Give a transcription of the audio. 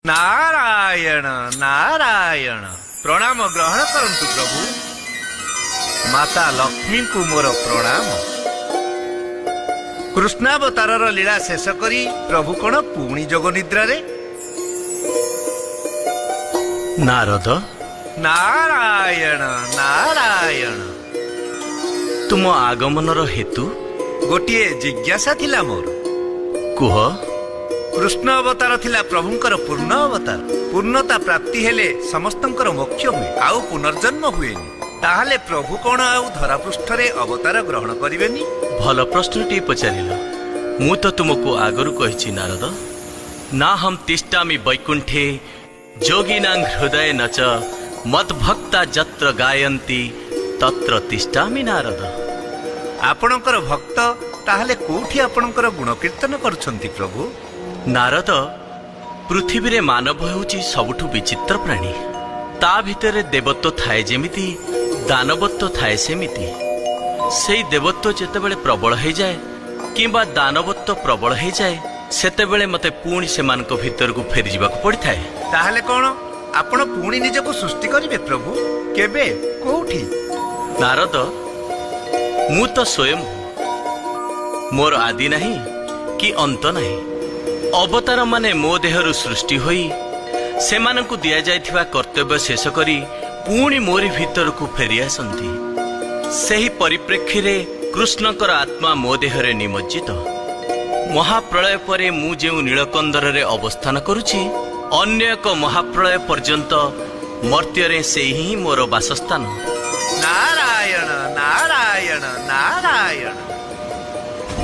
नारायण नारायण प्रणाम ग्रहण करंतु प्रभु। माता लक्ष्मी को मोर प्रणाम। कृष्णावतार लीला शेष करी प्रभु कौन पुणी जोग निद्रा रे? नारद नारायण नारायण तुम आगमनर हेतु गोटे जिज्ञासा थिला मोर। कुह। कृष्ण अवतार थिला प्रभुंकर पूर्ण अवतार। पूर्णता प्राप्ति हेले समस्तंकर मोक्ष हुए आउ पुनर्जन्म हुएनी। ताहले प्रभु कौन आउ धरा पृष्ठ रे अवतार ग्रहण करिवेनी? भल प्रश्नटी पचारिल। मु तो तुमको आगरु कहिछि नारद, ना हम तिष्ठामि वैकुंठे जोगिनां हृदय नच मद्भक्ता जत्र गायन्ति तत्र तिष्ठामि नारद। आपणकर भक्त ताहले कोठी आपणकर गुण कीर्तन करुछंती प्रभु? नारद, पृथ्वी रे मानव हेउछि सबुठु विचित्र प्राणी। ता भितरे देवत्व थाए जेमिति दानवत्व थाए सेमिति। सेई देवत्व जेतेबेले प्रबल हो जाए किंबा दानवत्व प्रबल हो जाए सेतेबेले मते पुणी सेमानक भितर को फेरी जिबाक पड़ी थाए। ताहले कौन आपण पुणी निजको सृष्टि करिवे प्रभु? केबे कोठी? नारद, मु तो स्वयं मोर आदि नहीं कि अंत नहीं। अवतार माने मो देहरु सृष्टि होई सेमानंकु दिया जायथिबा कर्तव्य शेष करी पुणी मोरी भीतर को फेरी आसंती। सेही परिप्रेक्षी रे कृष्णकर आत्मा मो देहरे निमज्जित। महाप्रलय परे मु जेउ नीलकंदर रे अवस्थान करुछि अन्य एक महाप्रलय पर्यंत मर्त्य रे से ही मोर वासस्थान। नारायण नारायण नारायण